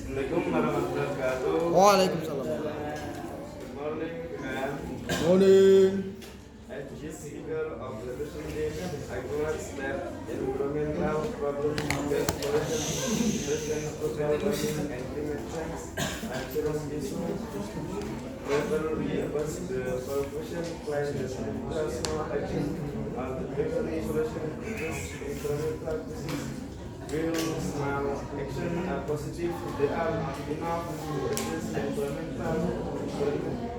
Assalamualaikum warahmatullahi wabarakatuh. Waalaikumsalam. Good morning, ma'am. Morning. As chief speaker of the Day, I acknowledge that environmental problems, gas pollution, social learning, and climate change are serious issues. Whether we address the pollution crisis and personal action or the primary solution to this environmental crisis, will small action are positive. They are not enough to address environmental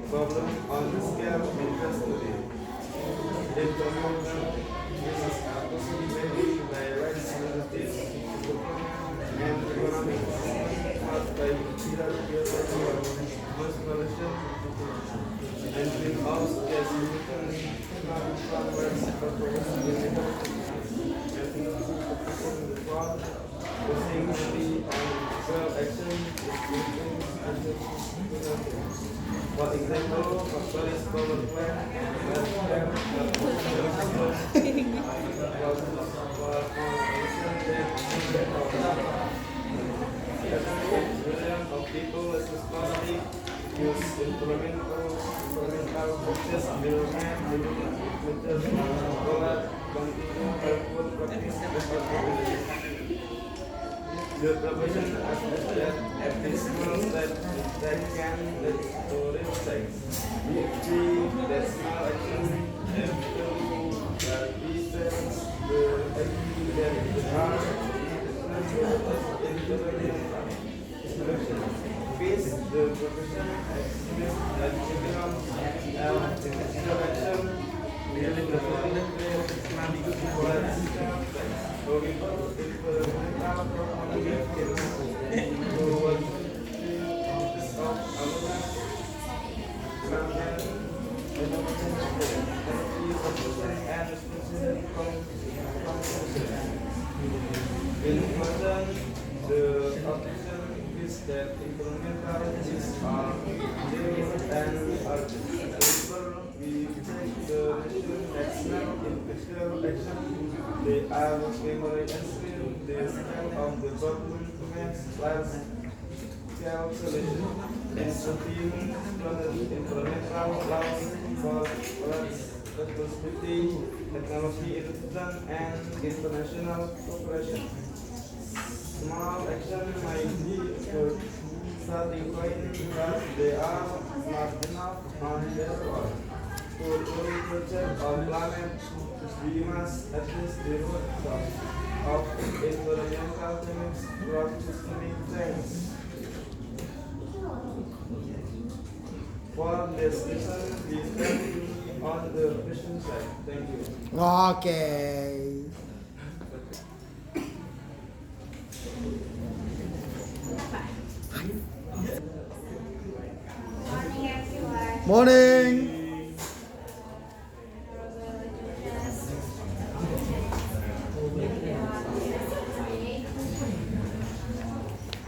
problem on the scale discussed today. Environmental crises are possible by rights communities, and economic not by either mass pollution and greenhouse gas emissions from farmers, corporations, for example, factories, power plant, millions of people responsibly use environmental practice, environment, continue helpful practice. The provision at this small step that can lead to real change. That small action helps to reduce the activity that are face the provision that children action really the the official is that environmental issues are real and urgent. However, we take the nation national industrial action. They are primary answering the scale of the problem to make large scale solution. Instituting environmental laws for responsibility, technology innovation, and international cooperation. Small action might be a starting point, but they are not enough on their own. To fully protect our planet, we must address the root cause of environmental damage through systemic change. For this reason, we stand on the Christian side. Thank you. Oke. Morning, everyone. Morning.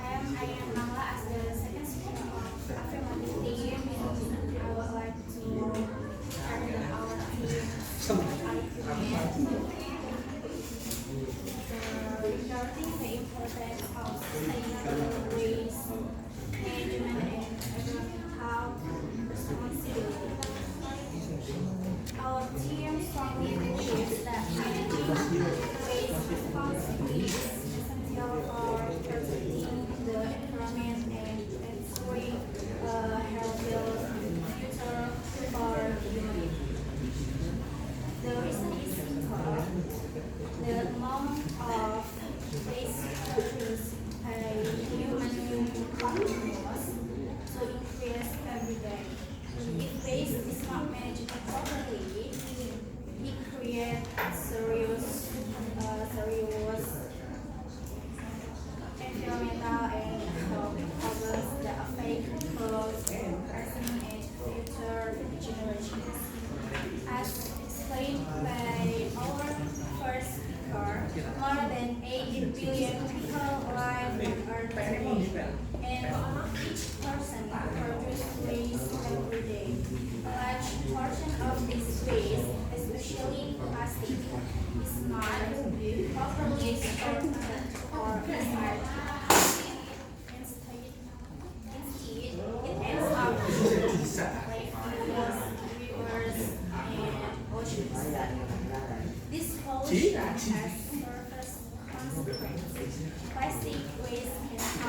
I am Nangla as the second speaker of affirmative team. I would like to share our view regarding the importance of sustainable waste management and environmental responsibility. Our team strongly believes that managing waste responsibly is essential for protecting the environment and ensuring a healthier future for humanity. The reason is because the amount of waste produced by human continues to increase every day. If waste is not managed properly, it creates serious environmental and economic problems that affect both present and future generations. As explained by our first speaker, more than 8 billion people live on Earth today, and each person produces waste every day. A large portion of this waste, especially plastic, is not properly sorted or recycled. Instead,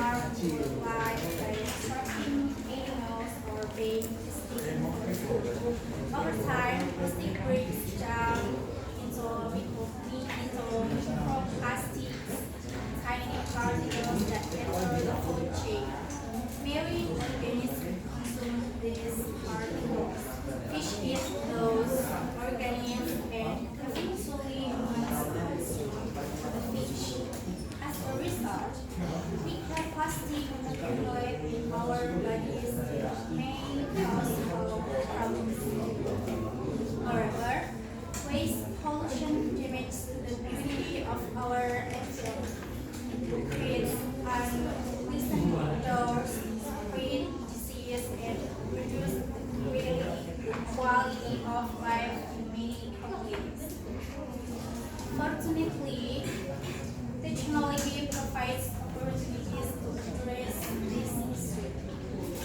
harm wildlife by extracting animals or being extinct. Over time, plastic breaks down into microplastics, tiny particles that enter the food chain. Marine organisms consume these particles. Fish eat those organisms and eventually humans consume the fish. As a result, microplastic accumulate in our bodies and may cause health problems. However, waste pollution damages the beauty of our environment, creates unpleasant odors, spread disease, and reduce the quality of life in many communities. Fortunately, technology provides opportunities to address this issue.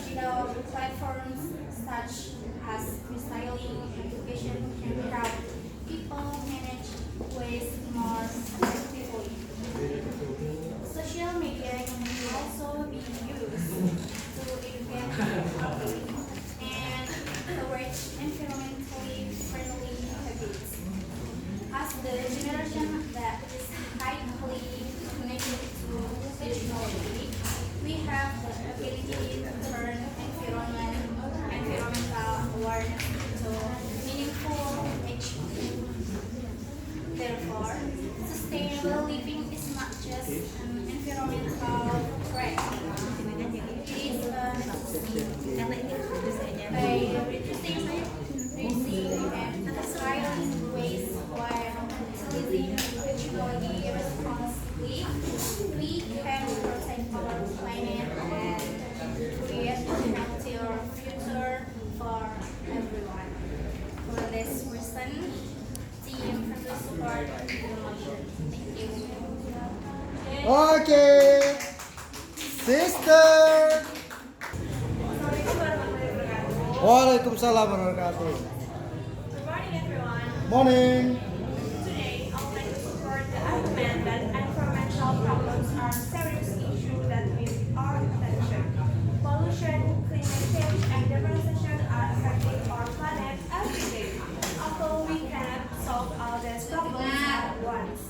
Digital platforms such as recycling education can help people manage waste more effectively. Social media can also be used to educate the public and encourage environmentally friendly habits. As the generation that is highly connected to technology, we have the ability to turn environmental awareness into meaningful action. Therefore, sustainable living is not just an environmental threat. It is a necessity. By reducing and recycling waste while utilizing technology responsibly, we can protect our planet and create a healthier future for everyone. For this reason, team has to support the motion. Thank you. Oke. Sister. Waalaikumsalam warahmatullahi wabarakatuh. Good morning, everyone. Morning. Today, I would like to support the argument that environmental problems are serious issues that need our attention. Pollution, climate change, and deforestation are affecting our planet every day. Although we cannot solve all these problems at once,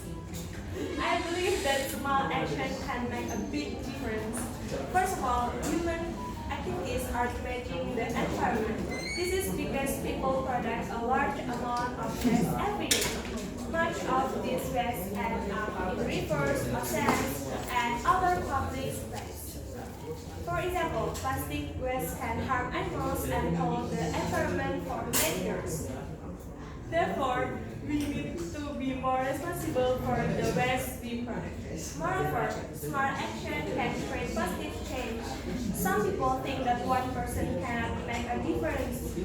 I believe that small action can make a big difference. First of all, human activities are damaging the environment. This is because people produce a large amount of waste every day. Much of this waste ends up in rivers, oceans, and other public places. For example, plastic waste can harm animals and pollute the environment for many years. Therefore, we need to be more responsible for the waste we produce. Moreover, smart action can create positive change. Some people think that one person cannot make a difference.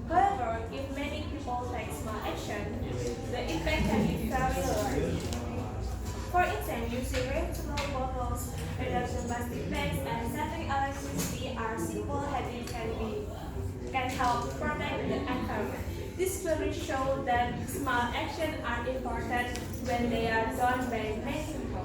However, if many people take small action, the impact can be very large. For instance, using reusable bottles, reducing plastic bags, and saving electricity are simple habits can help protect the environment. This clearly shows that small actions are important when they are done by many people.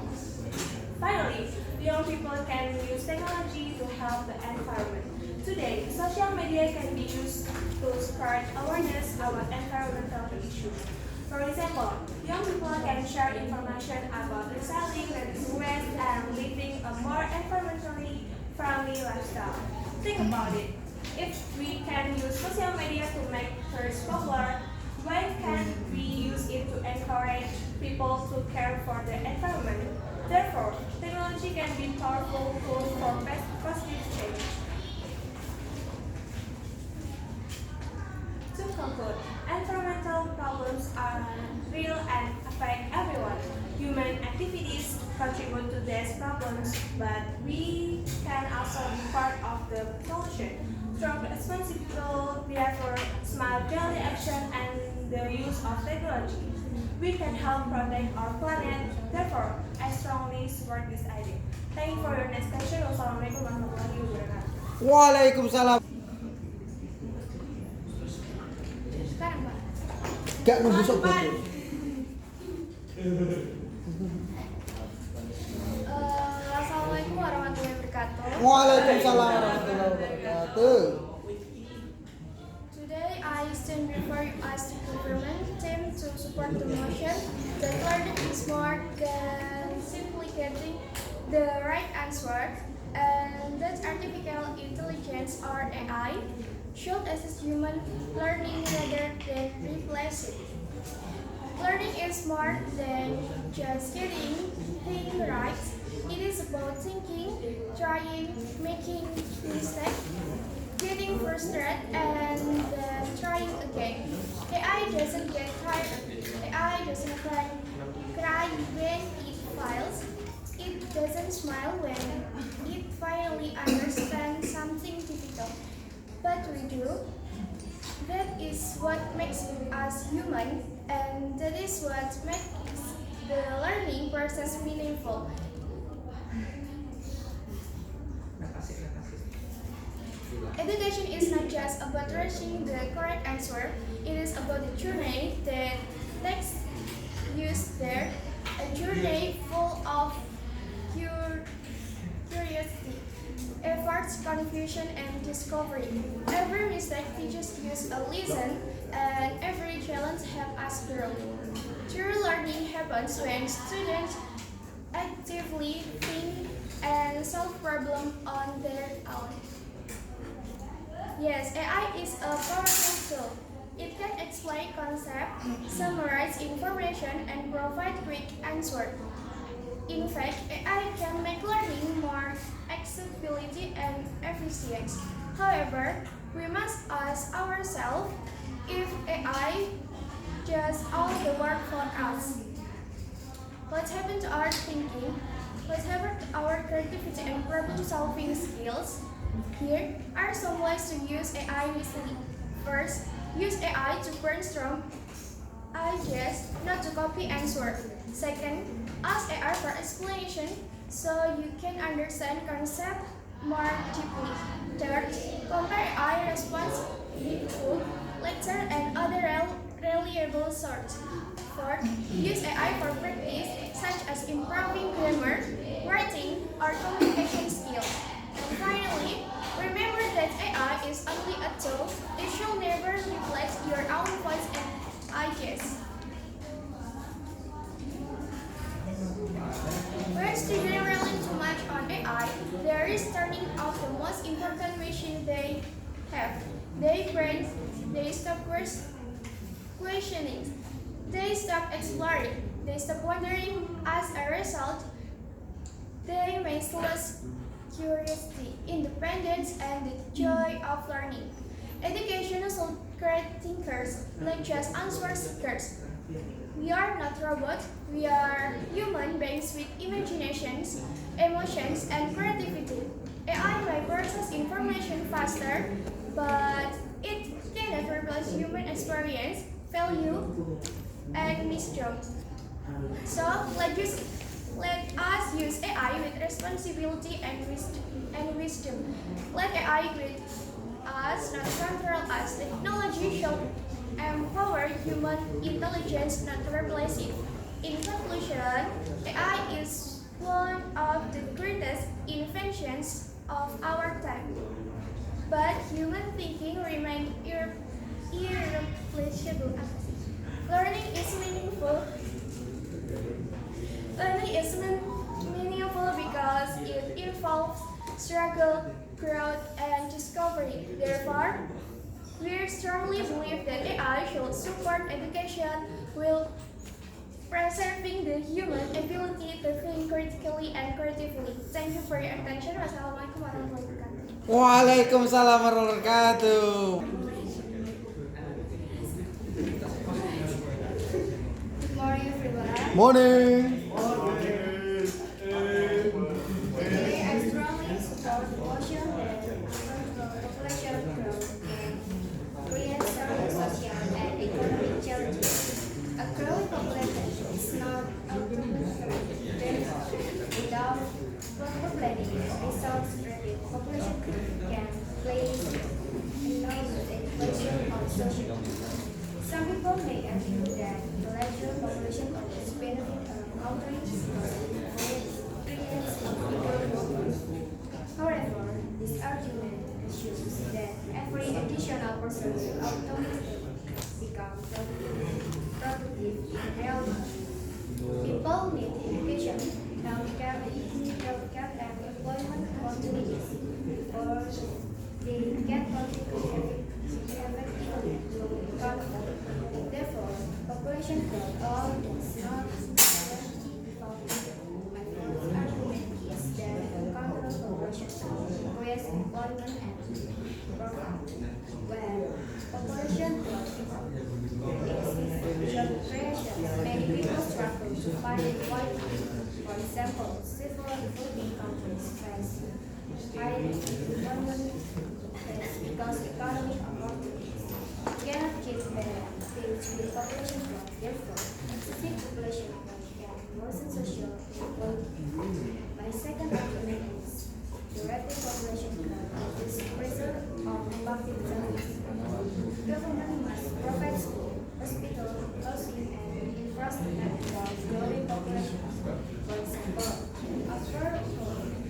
Finally, young people can use technology to help the environment. Today, social media can be used to spread awareness about environmental issues. For example, young people can share information about recycling, reducing waste, and living a more environmentally friendly lifestyle. Think about it. If we can use social media to make thirst popular, why can't we use it to encourage people to care for the environment? Therefore, technology can be powerful tool for positive change. To conclude, environmental problems are real and affect everyone. Human activities contribute to these problems, but we can also be part of the solution. Through responsible behavior, smart daily action, and the use of technology, we can help protect our planet. Therefore, I strongly support this idea. Thank you for your next question. Wassalamualaikum warahmatullahi wabarakatuh. Waalaikumsalam. Sekarang, Mbak. Gak nunggu sobat. Assalamualaikum warahmatullahi wabarakatuh. Waalaikumsalam warahmatullahi wabarakatuh. Today I stand before you as the government team to support the motion that learning is more than simply getting the right answer, and that artificial intelligence or AI should assist human learning rather than replace it. Learning is more than just getting things right. It is about thinking, trying, making mistakes, getting frustrated, and then trying again. AI doesn't get tired. AI doesn't cry when it fails. It doesn't smile when it finally understands something difficult. But we do. That is what makes us human, and that is what makes the learning process meaningful. Education is not just about reaching the correct answer, it is about the journey that takes us there, a journey full of curiosity, efforts, confusion, and discovery. Every mistake teaches us a lesson, and every challenge helps us grow. True learning happens when students actively think and solve problems on their own. Yes, AI is a powerful tool. It can explain concepts, summarize information, and provide quick answers. In fact, AI can make learning more accessibility and efficient. However, we must ask ourselves if AI does all the work for us. What happened to our thinking? What happened to our creativity and problem-solving skills? Here are some ways to use AI wisely. First, use AI to brainstorm ideas, not to copy answers. Second, ask AI for explanation so you can understand concept more deeply. Third, compare AI response with book, lecture, and other reliable sources. Fourth, use AI for practice such as improving grammar, writing, or communication skills. And finally, remember that AI is only a tool. It should never replace your own voice and ideas. When students rely too much on AI, they risk turning off the most important mission they have. They stop questioning, they stop exploring, they stop wondering. As a result, they may lose curiosity, independence, and the joy of learning. Education should create thinkers, not just answer seekers. We are not robots, we are human beings with imaginations, emotions, and creativity. AI may process information faster, but it cannot replace human experience, value, and wisdom. So, let us use AI with responsibility and wisdom. Let AI guide us, not control us. Technology should empower human intelligence, not replace it. In conclusion, AI is one of the greatest inventions of our time. But human thinking remains irreplaceable. Learning is meaningful. Learning is meaningful because it involves struggle, growth, and discovery. Therefore, we strongly believe that AI should support education while preserving the human ability to think critically and creatively. Thank you for your attention. Wassalamualaikum warahmatullahi wabarakatuh. Waalaikumsalam warahmatullahi wabarakatuh. Good morning, everyone. Morning. Today, I strongly support the motion that population growth and create social and economic challenges. A growing population is not a benefit without proper planning and resource-ready population can play enormous influence on social. Some people may argue that the larger population always benefit countries because it creates a bigger world. However, necessary automatically become productive in real life. People need education, healthcare, and employment opportunities before they can contribute effectively to the economy. Therefore, population growth all does not necessarily equal. My first argument is that control population requires employment and profit. Where population growth exceeds job creation, many people struggle to find employment. For example, several developing countries face high employment rates because economic opportunities cannot keep pace with population growth. Therefore, excessive population growth can worsen social inequality. My second argument is the rapid population growth is pressure on public service. Government must provide school, hospital, housing, and infrastructure for growing population. For example, after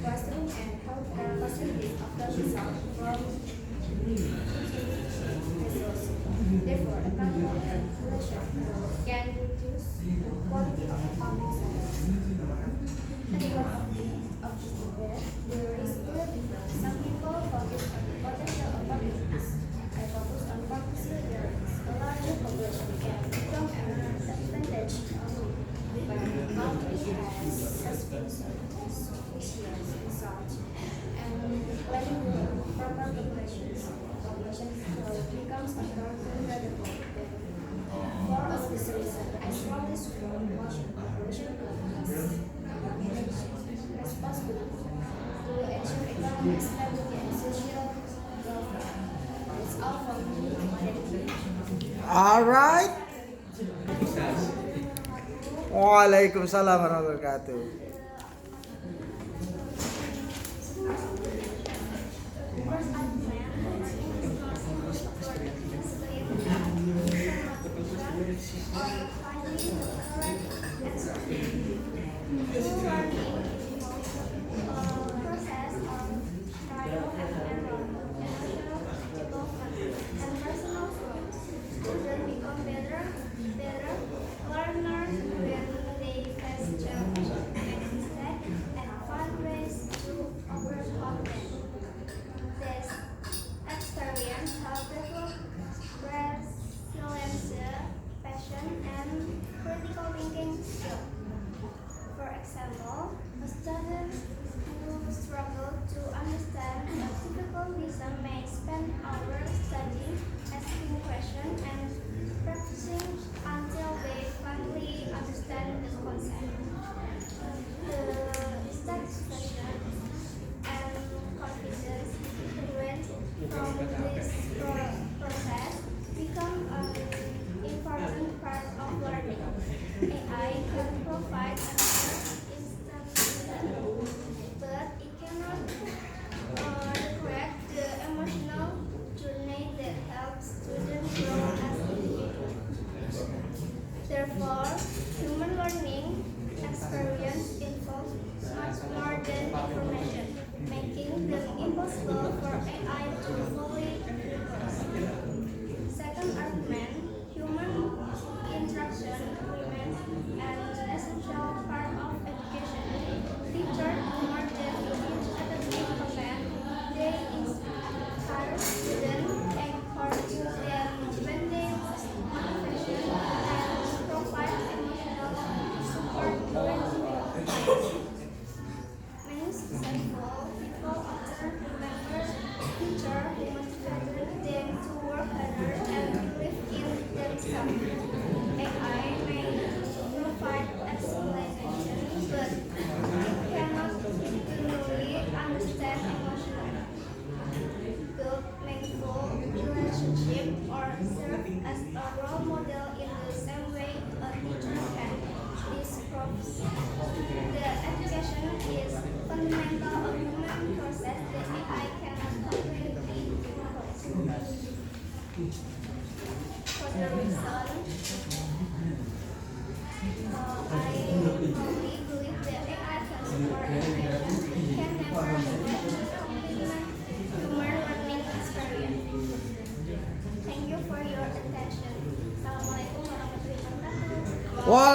classroom and healthcare facilities after result from resources. Therefore, a control and population can reduce the quality of public service. And because of this debate, there is clear difference. Some people focus on the potential opportunities. I focus on purposes there is a larger population can become an advantage only when the country has sufficient research and planning the proper populations. Population growth becomes a burden rather than for us this reason, I strongly support motion population growth as responsibility to ensure economic stability and social welfare. It's all for me. Alright. Waalaikumsalam warahmatullahi wabarakatuh. For example, a student who struggle to understand a difficult lesson may spend hours studying, asking questions, and practicing until they finally understand the concept. The satisfaction and confidence derived from this process become an important part of learning. AI can provide answers instantly, but it cannot recreate the emotional journey that helps students grow as individuals. Therefore, human learning experience involves much more than information, making them impossible for AI to fully replace. Second argument, human interaction remains an essential part of education. Teachers more than teach academic content, they inspire students, encourage them when they lose motivation, and provide emotional support when needed. Many successful people often remember teachers who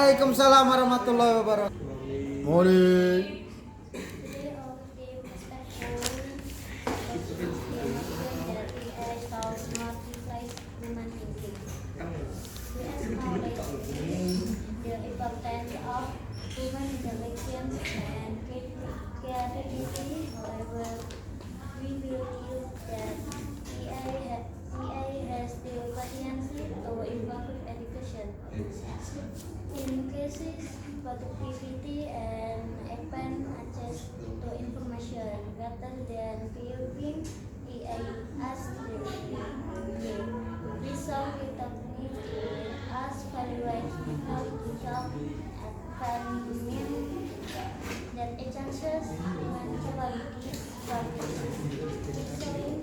Waalaikumsalam warahmatullahi wabarakatuh. Morning. Today our team is that AI solves multiplies human thinking. We acknowledge the importance of human intelligence and creativity. However, we believe that AI has the potential to improve education. In cases productivity and expand access to information rather than viewing AI as the way. We saw it as evaluate job advancement that enhances human capabilities but showing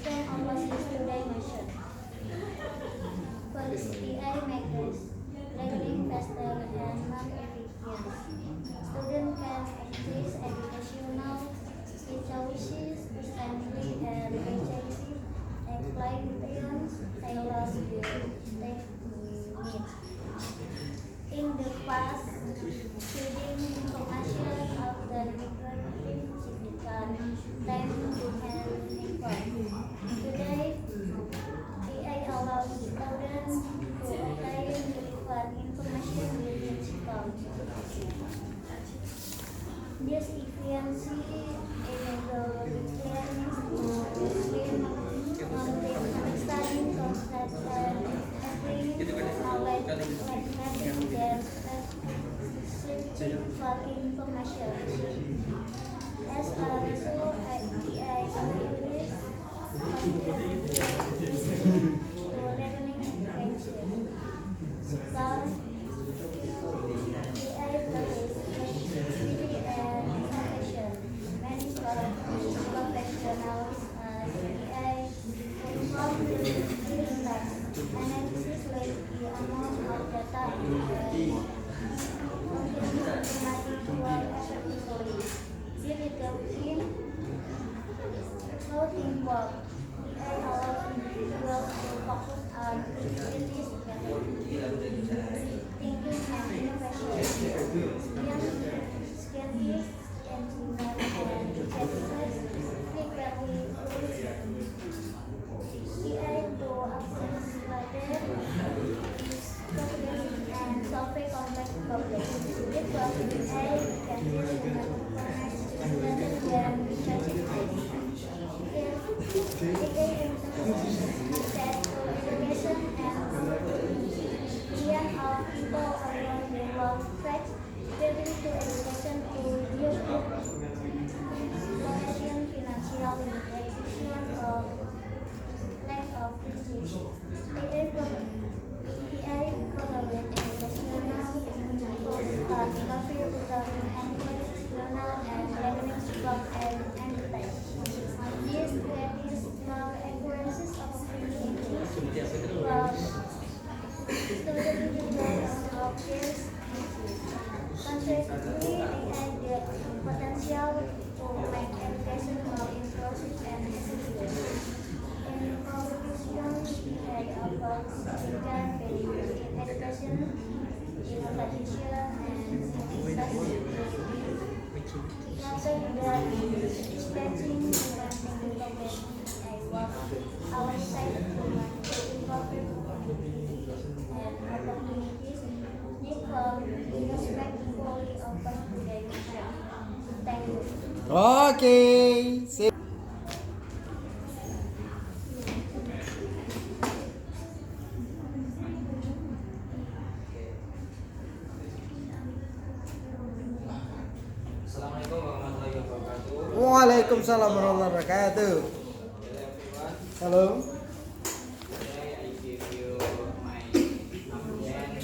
strength of two dimension. Policy AI makers learning faster and more efficient. Students can access educational resources instantly and effectively apply beyond tailored their needs. In the past, feeding information often required significant time and effort. Today, AI allows students to obtain relevant information within seconds. This efficiency enables learners to gain understanding concepts and applying knowledge like mapping their searching for information. As a result, AI contributes contributing to learning friendship. Thus, AI plays creativity and innovation. Many professionals AI involved in research, analysis like the amount of data and automatic work effectively. Digital team, how teamwork. AI allows individuals to focus on creativity, thinking, and innovation. Young skills, engineers, and researchers frequently use AI to access data, problem, and solve complex problems. Because AI can use human information rather than researching These creatives now influences of opinion from student of peers. Consequently, AI the potential to make education more inclusive and accessible. In conclusion, AI offers significant value in education, innovation, and sustainability. Rather than expecting human innovation, I work alongside human to improve and opportunities equal respectfully open to the nation. Thank you. Oke, sip. Assalamualaikum warahmatullahi wabarakatuh. Waalaikumsalam warahmatullahi wabarakatuh. Hello everyone. Halo. Today I give you my opinion.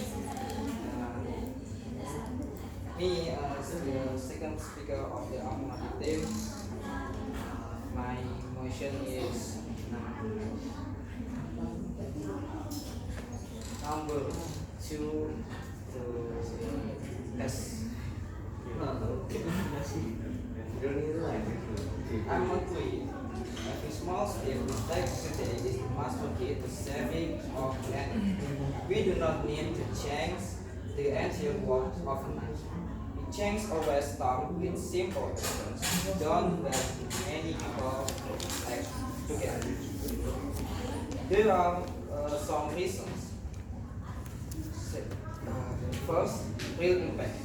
Me as the second speaker of the automotive team. My motion is number 2 to test. I'm agree. Every small step we take today is much key to saving our planet. We do not need to change the entire world overnight. Change always starts with simple actions. Don't let many people act together. There are some reasons. First, real impact.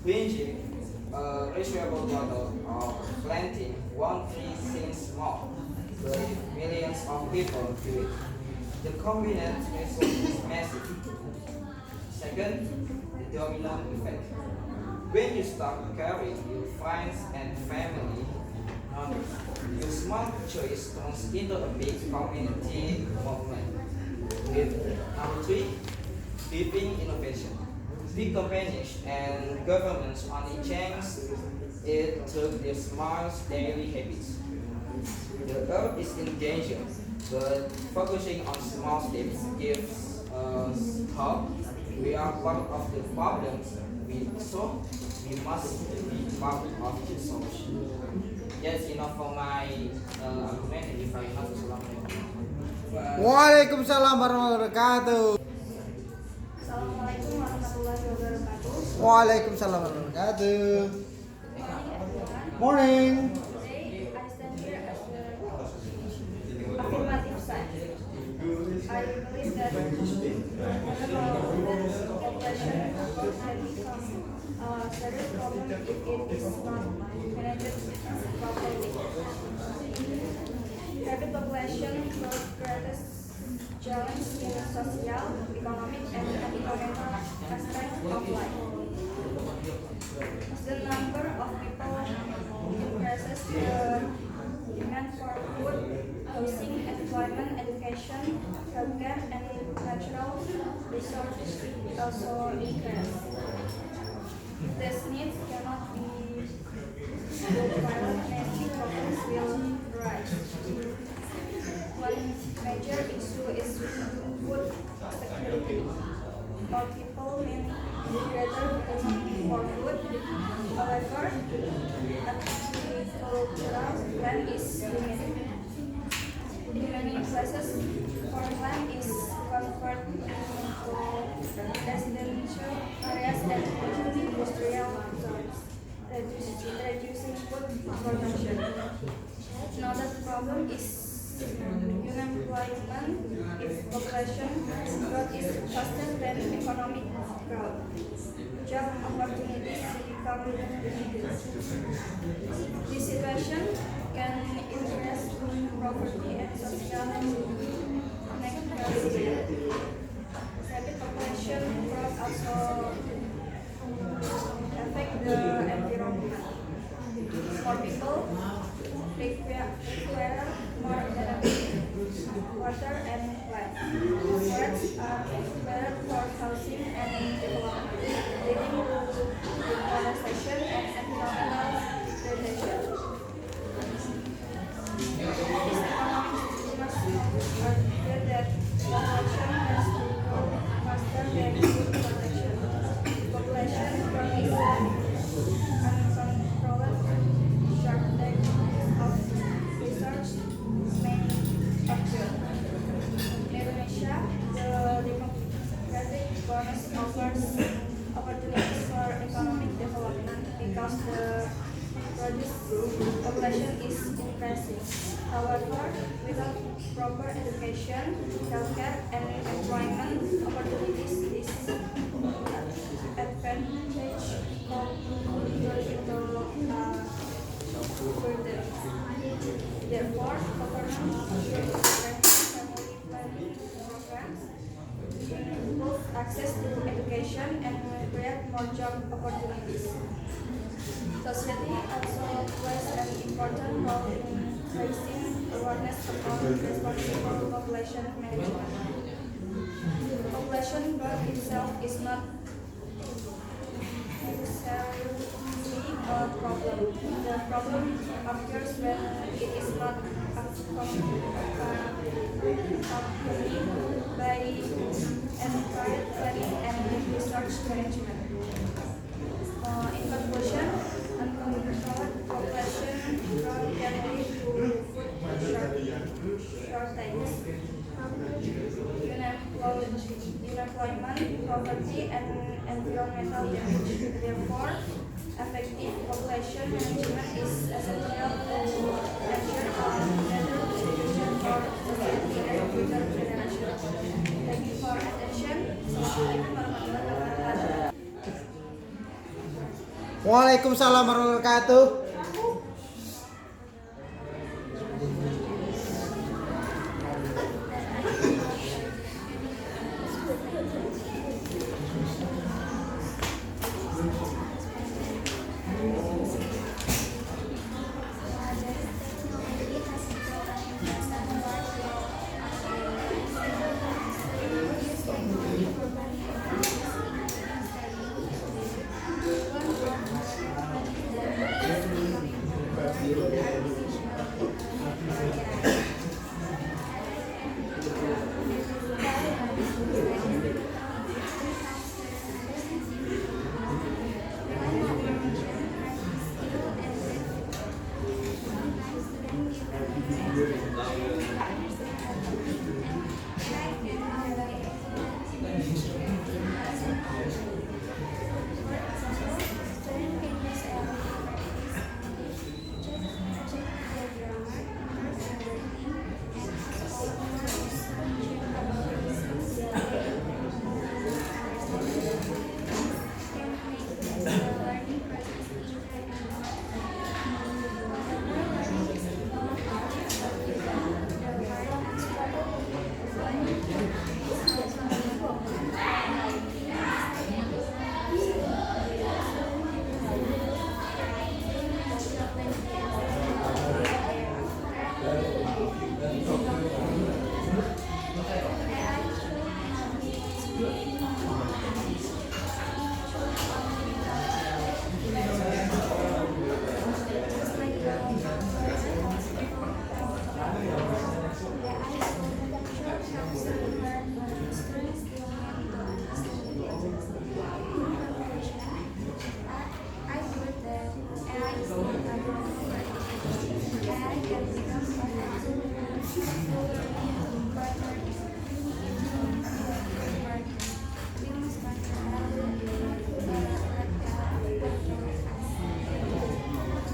Drinking reusable bottle or planting one tree seems small, but millions of people do it. The combined result is massive. Second, the domino effect. When you start caring, your friends and family notice. Your small choice turns into a big community movement. With number three, deepening innovation. Big companies and governments only change it through their small daily habits. The earth is in danger, but focusing on small steps gives us hope. We are part of the problems, so we must be part of the solution. That's enough for my argument. And if I have Waalaikumsalam warahmatullahi wabarakatuh. Assalamualaikum warahmatullahi wabarakatuh. Waalaikumsalam warahmatullahi wabarakatuh. Morning, Morning. everyone. Today I stand here as the affirmative side. I believe that population growth can become a serious problem if it is not managed properly. Rapid population growth creates challenge in social, economic, and environmental aspects of life. The number of people increases the demand for food, housing, employment, education, healthcare, and natural resources also increase. These needs cannot be while many problems will rise. One major issue is food security. More people mean greater demand for food. However, agricultural land is limited. In many places, farmland is converted into residential areas and industrial zones, reducing food production. Another problem is unemployment. If population growth is faster than economic growth, job opportunities become limited. This situation can increase poverty and social inequality. Rapid population growth also affect the environment. More people require more energy, water, and land. Forests are required for housing and development, leading to deforestation and environmental degradation. These economic must argue that population has to grow faster than food production. Population growth is uncontrolled shortage of research may occur. In Indonesia, the democratic bonus offers opportunities for economic development because the produce population is increasing. However, without proper education, healthcare, and employment opportunities, this advantage could turn into burden. Therefore, government should strengthen family planning programs, improve access to education, and create more job opportunities. Society also plays an important role in raising awareness about responsible population management. Population growth itself is not necessarily a problem. The problem occurs when it is not accompanied by adequate planning and research management. In conclusion, uncontrolled population growth can unemployment, poverty, and environmental damage. Therefore, effective population management is essential to ensure a better future for society and future generations. Thank you for attention. Assalamualaikum warahmatullahi wabarakatuh. Waalaikumsalam warahmatullahi wabarakatuh.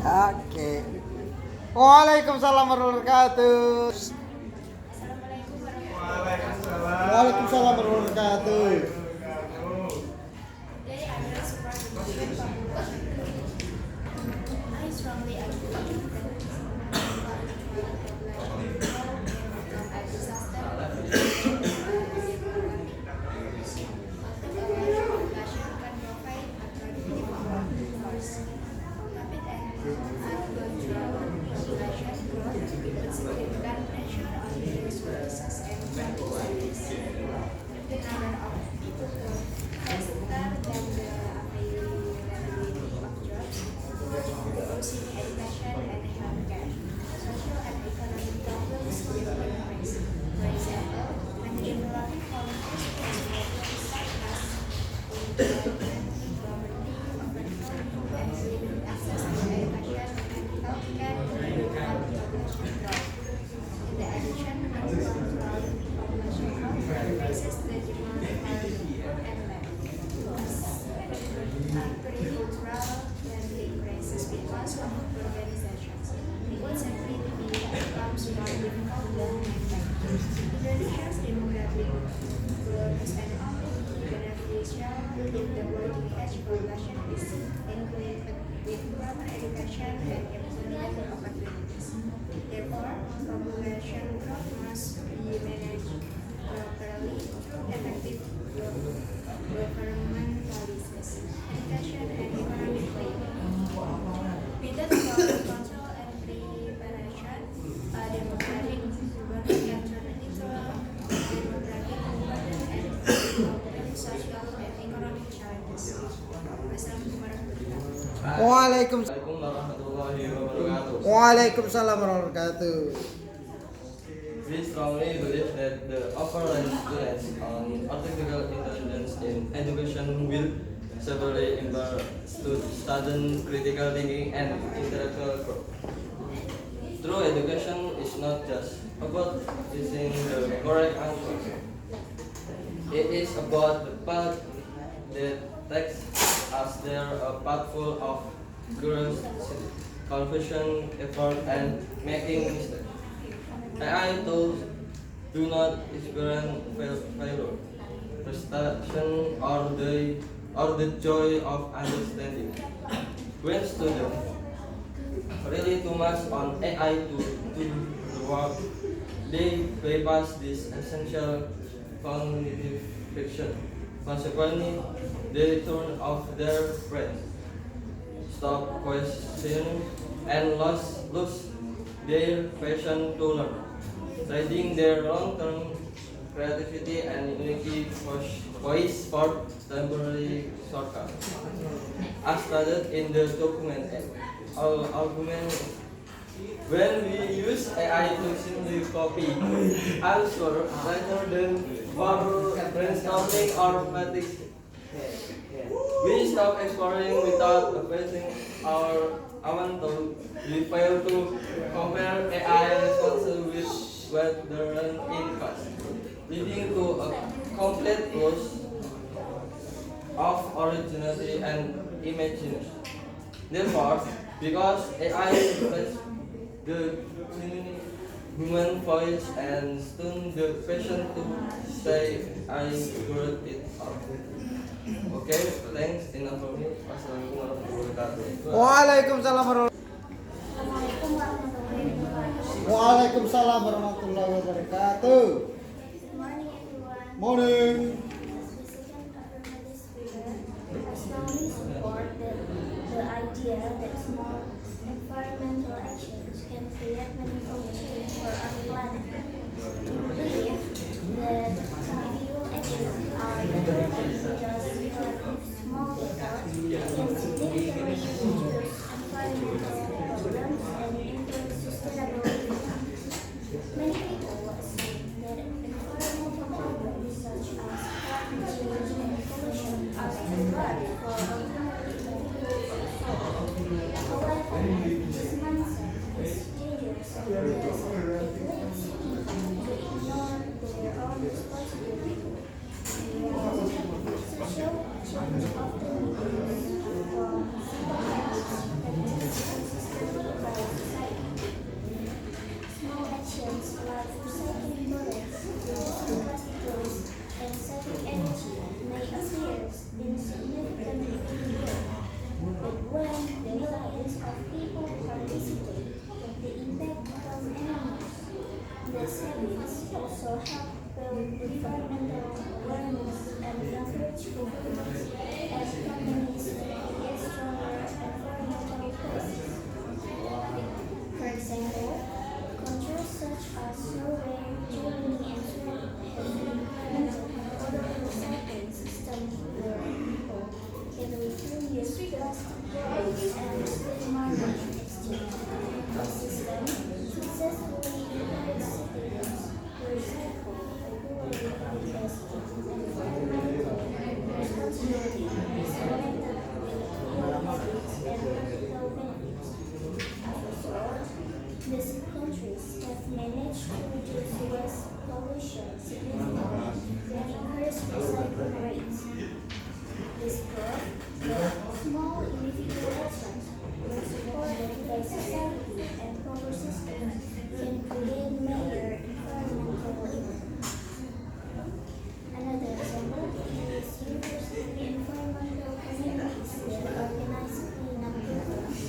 Oke. Waalaikumsalam warahmatullahi wabarakatuh. Waalaikumsalam warahmatullahi wabarakatuh. I strongly agree that Indonesia's demographic growth is economically beneficial if the working age population is included with proper education and employment opportunities. Therefore, population growth must be managed properly through effective government policies, education, and economic planning. Without proper control and preparation, demographic growth can turn into demographic burden and open social and economic challenges. Wassalamualaikum warahmatullahi wabarakatuh. Waalaikumsalam warahmatullahi wabarakatuh. Waalaikumsalam warahmatullahi wabarakatuh. We strongly believe that the overall students on artificial intelligence in education will severely impair student critical thinking and intellectual growth. True education is not just about choosing the correct answer, It is about the path that takes us there, a path full of curiosity, confusion, effort, and making mistakes. AI tools do not experience failure, frustration, or the joy of understanding. When students rely too much on AI to do the work, they bypass this essential cognitive friction. Consequently, they turn off their brains, stop questioning, and lose their passion to learn, trading their long-term creativity and unique voice for temporary shortcuts. As stated in the document, our argument, when we use AI to simply copy answer rather than for brainstorming or practice, we stop exploring without facing our mental. We fail to compare AI responses with what they learn in class, leading to a complete loss of originality and imagination. Therefore, because AI replaces the human voice and soon the passion to say I wrote it out. Okay, thanks. Enough from me. Wassalamualaikum warahmatullahi wabarakatuh. Waalaikumsalam warahmatullahi Assalamualaikum warahmatullahi wabarakatuh. Waalaikumsalam warahmatullahi wabarakatuh. Good morning, everyone. Morning. As the second affirmative speaker, I strongly support the idea that small environmental actions can create meaningful change for our planet. We believe that individual actions are better than just collective small efforts can significantly reduce environmental problems and improve sustainability. Many people assume that environmental problems such as climate change and pollution are too large for ordinary individuals to solve. However, this mindset is dangerous because it leads people to ignore their own responsibility. Social change often begins from simple habits practiced consistently by society. Small actions like recycling products, reducing plastic waste, and saving energy may appear insignificant individually, but when millions of people participate, the impact becomes enormous. These habits also help build environmental awareness and encourage governments and companies to create stronger environmental policies. For example, countries such as Norway, Germany, and Sweden have implemented modern recycling systems where people can reuse plastic bottles and split market exchange. The system successfully encourages citizens to recycle regularly because environmental responsibility is connected with daily habits and practical benefits. As a result, these countries have managed to reduce waste pollution significantly and increase recycling rates. This proves that small individual actions, when supported by society and power systems, can create major environmental impact. Another example is university environmental communities that organize cleanup programs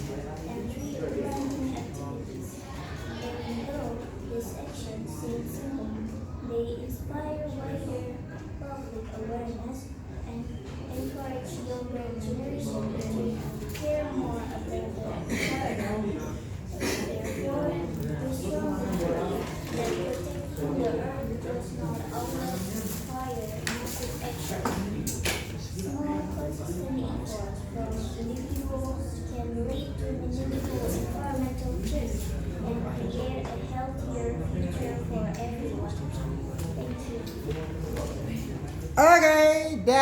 and tree planting activities. Even though these actions seem simple, they inspire wider public awareness and encourage younger generations to care more about the environment. Therefore, we strongly believe that protecting the earth does not always require massive action. Small, consistent efforts from individuals can lead to meaningful environmental change and create a healthier future for everyone. Thank you. Okay,